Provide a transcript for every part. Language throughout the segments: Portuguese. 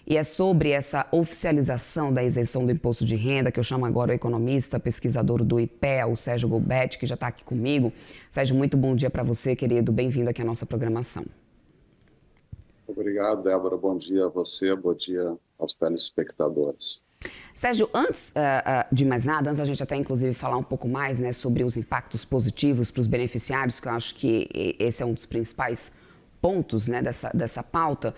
e é sobre essa oficialização da isenção do imposto de renda, que eu chamo agora o economista, pesquisador do IPEA, o Sérgio Golbetti, que já está aqui comigo. Sérgio, muito bom dia para você, querido. Bem-vindo aqui à nossa programação. Obrigado, Débora. Bom dia a você, bom dia aos telespectadores. Sérgio, antes de mais nada, antes a gente até inclusive falar um pouco mais, né, sobre os impactos positivos para os beneficiários, que eu acho que esse é um dos principais pontos, né, dessa pauta,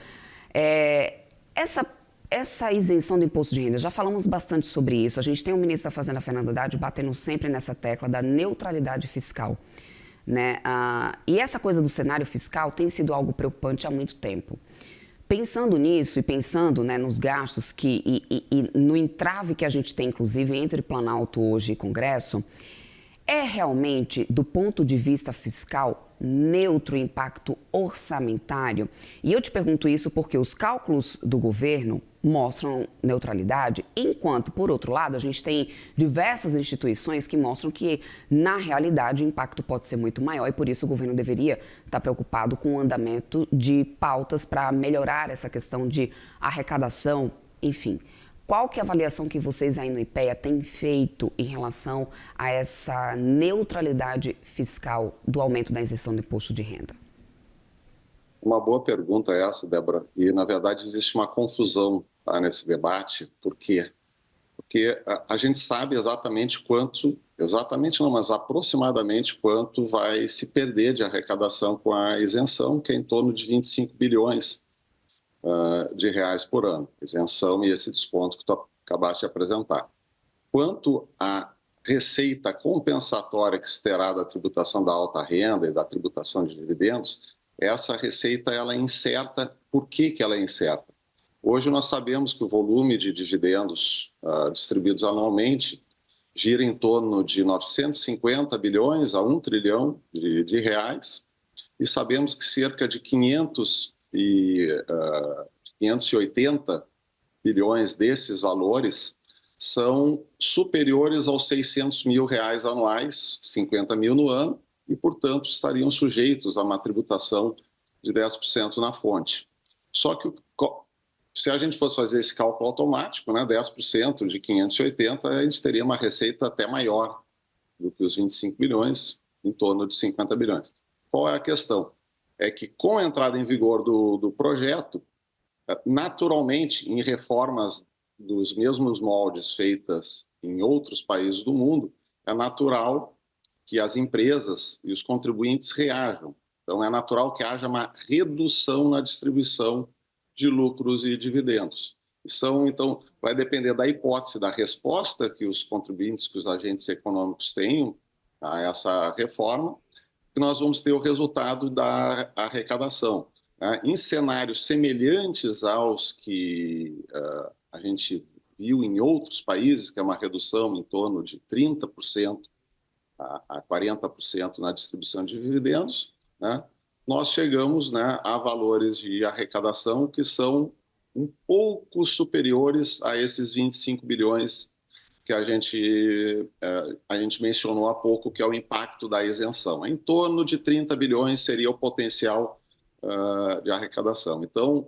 essa isenção do imposto de renda, já falamos bastante sobre isso, a gente tem o ministro da Fazenda, Fernando Haddad, batendo sempre nessa tecla da neutralidade fiscal, né, e essa coisa do cenário fiscal tem sido algo preocupante há muito tempo. Pensando nisso e pensando, né, nos gastos e no entrave que a gente tem, inclusive, entre Planalto hoje e Congresso, é realmente, do ponto de vista fiscal, neutro o impacto orçamentário? E eu te pergunto isso porque os cálculos do governo mostram neutralidade, enquanto, por outro lado, a gente tem diversas instituições que mostram que, na realidade, o impacto pode ser muito maior e, por isso, o governo deveria estar preocupado com o andamento de pautas para melhorar essa questão de arrecadação, enfim. Qual que é a avaliação que vocês aí no IPEA têm feito em relação a essa neutralidade fiscal do aumento da isenção do imposto de renda? Uma boa pergunta essa, Débora. E, na verdade, existe uma confusão nesse debate. Por quê? Porque a gente sabe exatamente quanto, exatamente não, mas aproximadamente quanto vai se perder de arrecadação com a isenção, que é em torno de 25 bilhões de reais por ano. Isenção e esse desconto que tu acabaste de apresentar. Quanto à receita compensatória que se terá da tributação da alta renda e da tributação de dividendos, essa receita ela é incerta. Por que ela é incerta? Hoje nós sabemos que o volume de dividendos distribuídos anualmente gira em torno de 950 bilhões a 1 trilhão de reais, e sabemos que cerca de 580 bilhões desses valores são superiores aos 600 mil reais anuais, 50 mil no ano, e, portanto, estariam sujeitos a uma tributação de 10% na fonte. Só que, se a gente fosse fazer esse cálculo automático, né, 10% de 580, a gente teria uma receita até maior do que os 25 bilhões, em torno de 50 bilhões. Qual é a questão? É que, com a entrada em vigor do projeto, naturalmente, em reformas dos mesmos moldes feitas em outros países do mundo, é natural que as empresas e os contribuintes reajam. Então, é natural que haja uma redução na distribuição de lucros e dividendos. Então, vai depender da hipótese, da resposta que os contribuintes, que os agentes econômicos tenham a essa reforma, que nós vamos ter o resultado da arrecadação. Em cenários semelhantes aos que a gente viu em outros países, que é uma redução em torno de 30% a 40% na distribuição de dividendos, né, nós chegamos, né, a valores de arrecadação que são um pouco superiores a esses 25 bilhões que a gente mencionou há pouco, que é o impacto da isenção. Em torno de 30 bilhões seria o potencial de arrecadação. Então,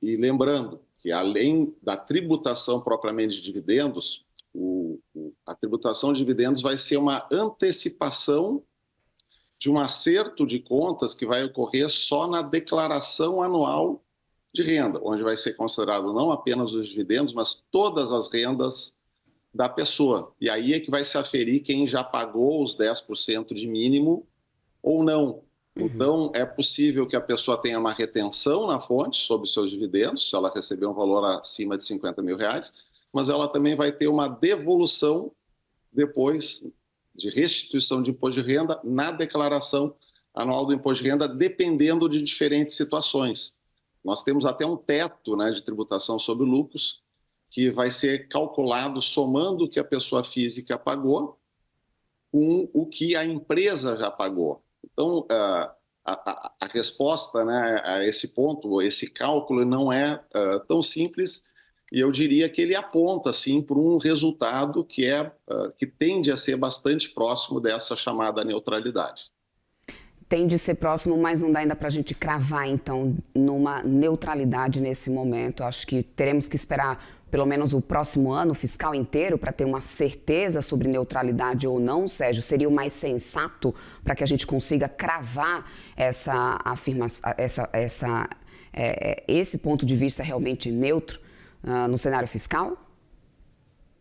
lembrando que, além da tributação propriamente de dividendos, a tributação de dividendos vai ser uma antecipação de um acerto de contas que vai ocorrer só na declaração anual de renda, onde vai ser considerado não apenas os dividendos, mas todas as rendas da pessoa. E aí é que vai se aferir quem já pagou os 10% de mínimo ou não. Então, é possível que a pessoa tenha uma retenção na fonte sobre seus dividendos, se ela receber um valor acima de 50 mil reais, mas ela também vai ter uma devolução depois de restituição de imposto de renda na declaração anual do imposto de renda, dependendo de diferentes situações. Nós temos até um teto, né, de tributação sobre lucros, que vai ser calculado somando o que a pessoa física pagou com o que a empresa já pagou. Então, a resposta, né, a esse ponto, esse cálculo não é tão simples, e eu diria que ele aponta, sim, para um resultado que tende a ser bastante próximo dessa chamada neutralidade. Tem de ser próximo, mas não dá ainda para a gente cravar, então, numa neutralidade nesse momento. Acho que teremos que esperar pelo menos o próximo ano fiscal inteiro para ter uma certeza sobre neutralidade ou não, Sérgio. Seria o mais sensato para que a gente consiga cravar essa afirmação, esse ponto de vista realmente neutro no cenário fiscal?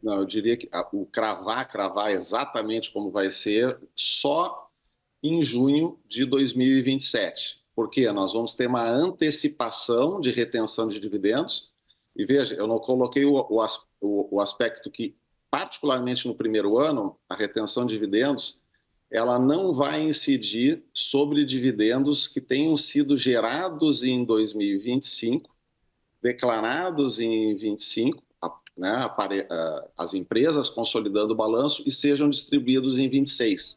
Não, eu diria que o cravar exatamente como vai ser só em junho de 2027. Porque nós vamos ter uma antecipação de retenção de dividendos. E veja, eu não coloquei o aspecto que, particularmente no primeiro ano, a retenção de dividendos, ela não vai incidir sobre dividendos que tenham sido gerados em 2025, declarados em 25, né, as empresas consolidando o balanço e sejam distribuídos em 26.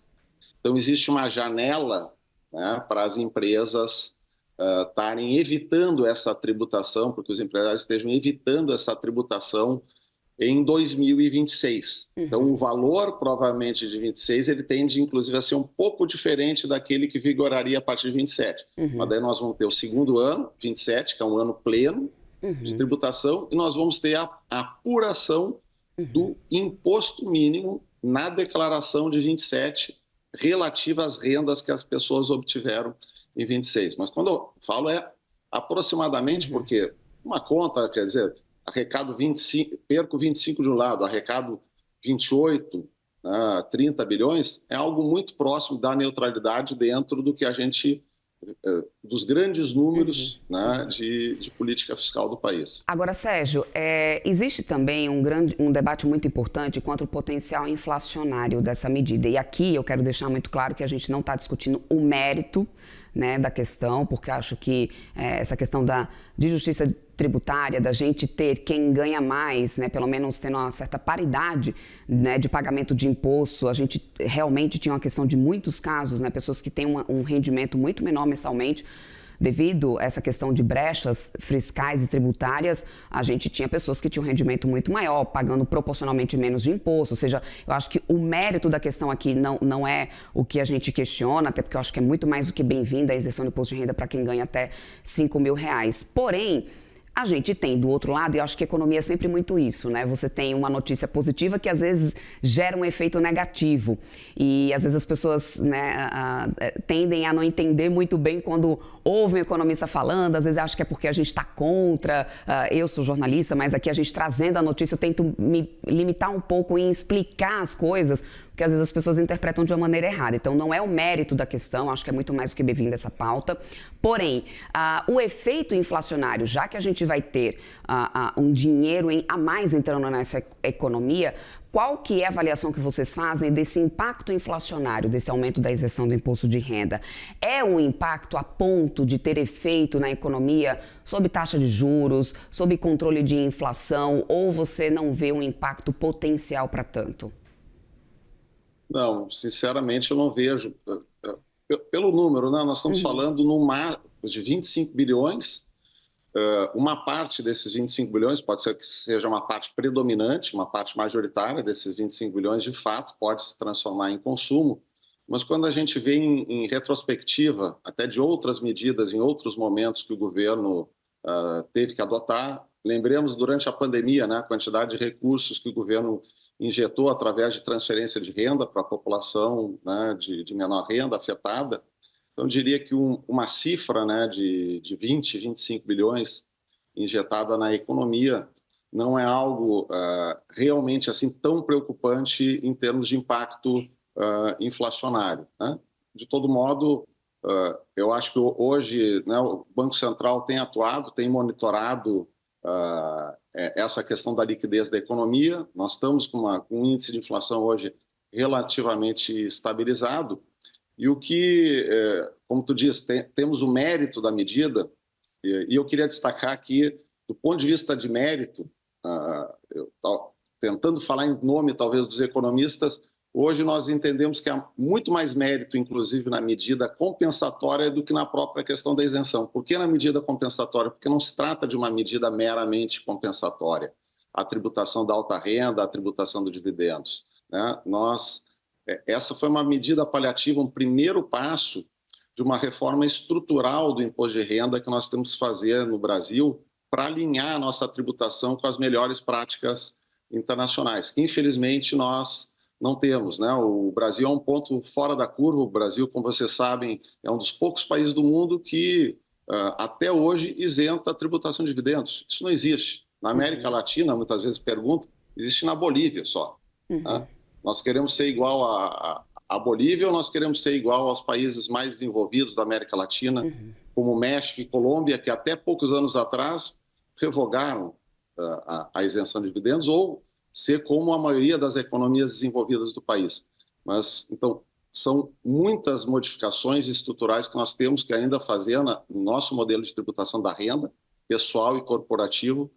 Então, existe uma janela, né, para as empresas estarem evitando essa tributação, porque os empresários estejam evitando essa tributação em 2026. Então, o valor, provavelmente, de 26, ele tende, inclusive, a ser um pouco diferente daquele que vigoraria a partir de 27. Mas daí nós vamos ter o segundo ano, 27, que é um ano pleno de tributação, e nós vamos ter a apuração do imposto mínimo na declaração de 27, relativa às rendas que as pessoas obtiveram em 26. Mas quando eu falo aproximadamente, porque uma conta, quer dizer, arrecado 25, perco 25 de um lado, arrecado 28, 30 bilhões, é algo muito próximo da neutralidade dentro do que a gente, dos grandes números, né, de política fiscal do país. Agora, Sérgio, existe também um debate muito importante quanto ao potencial inflacionário dessa medida. E aqui eu quero deixar muito claro que a gente não está discutindo o mérito, né, da questão, porque acho que essa questão de justiça tributária, da gente ter quem ganha mais, né, pelo menos tendo uma certa paridade, né, de pagamento de imposto, a gente realmente tinha uma questão de muitos casos, né, pessoas que têm um rendimento muito menor mensalmente, devido a essa questão de brechas fiscais e tributárias, a gente tinha pessoas que tinham um rendimento muito maior, pagando proporcionalmente menos de imposto. Ou seja, eu acho que o mérito da questão aqui não é o que a gente questiona, até porque eu acho que é muito mais do que bem-vindo a isenção do imposto de renda para quem ganha até R$5.000. Porém, a gente tem do outro lado, e eu acho que a economia é sempre muito isso, né? Você tem uma notícia positiva que às vezes gera um efeito negativo. E às vezes as pessoas, né, tendem a não entender muito bem quando ouvem um economista falando, às vezes acham que é porque a gente está contra, eu sou jornalista, mas aqui a gente trazendo a notícia, eu tento me limitar um pouco em explicar as coisas, porque às vezes as pessoas interpretam de uma maneira errada. Então, não é o mérito da questão, acho que é muito mais do que bem-vindo essa pauta. Porém, o efeito inflacionário, já que a gente vai ter um dinheiro a mais entrando nessa economia, qual que é a avaliação que vocês fazem desse impacto inflacionário, desse aumento da isenção do imposto de renda? É um impacto a ponto de ter efeito na economia sob taxa de juros, sob controle de inflação, ou você não vê um impacto potencial para tanto? Não, sinceramente, eu não vejo. Pelo número, né? Nós estamos falando de 25 bilhões. Uma parte desses 25 bilhões pode ser que seja uma parte predominante, uma parte majoritária desses 25 bilhões, de fato, pode se transformar em consumo. Mas quando a gente vê em retrospectiva, até de outras medidas, em outros momentos que o governo teve que adotar, lembremos durante a pandemia, né, a quantidade de recursos que o governo injetou através de transferência de renda para a população, né, de menor renda afetada. Então, eu diria que uma cifra, né, de 20, 25 bilhões injetada na economia não é algo realmente assim tão preocupante em termos de impacto inflacionário, né? De todo modo, eu acho que hoje, né, o Banco Central tem atuado, tem monitorado essa questão da liquidez da economia. Nós estamos com um índice de inflação hoje relativamente estabilizado, e o que, como tu diz, temos o mérito da medida, e eu queria destacar aqui, do ponto de vista de mérito, tentando falar em nome talvez dos economistas, hoje nós entendemos que há muito mais mérito, inclusive, na medida compensatória do que na própria questão da isenção. Por que na medida compensatória? Porque não se trata de uma medida meramente compensatória. A tributação da alta renda, a tributação dos dividendos, né? Essa foi uma medida paliativa, um primeiro passo de uma reforma estrutural do imposto de renda que nós temos que fazer no Brasil para alinhar a nossa tributação com as melhores práticas internacionais, que infelizmente nós não temos, né? O Brasil é um ponto fora da curva. O Brasil, como vocês sabem, é um dos poucos países do mundo que até hoje isenta a tributação de dividendos. Isso não existe. Na América Latina, muitas vezes perguntam, existe na Bolívia só. Né? Nós queremos ser igual a Bolívia ou nós queremos ser igual aos países mais desenvolvidos da América Latina, como México e Colômbia, que até poucos anos atrás revogaram a isenção de dividendos, ou ser como a maioria das economias desenvolvidas do país. Mas, então, são muitas modificações estruturais que nós temos que ainda fazer no nosso modelo de tributação da renda, pessoal e corporativo,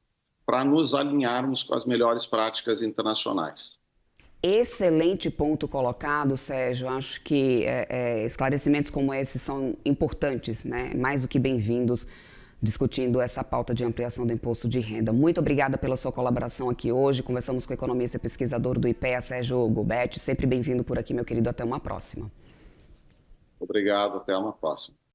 para nos alinharmos com as melhores práticas internacionais. Excelente ponto colocado, Sérgio. Acho que esclarecimentos como esse são importantes, né? Mais do que bem-vindos, discutindo essa pauta de ampliação do imposto de renda. Muito obrigada pela sua colaboração aqui hoje. Conversamos com o economista e pesquisador do IPEA, Sérgio Gubert. Sempre bem-vindo por aqui, meu querido. Até uma próxima. Obrigado, até uma próxima.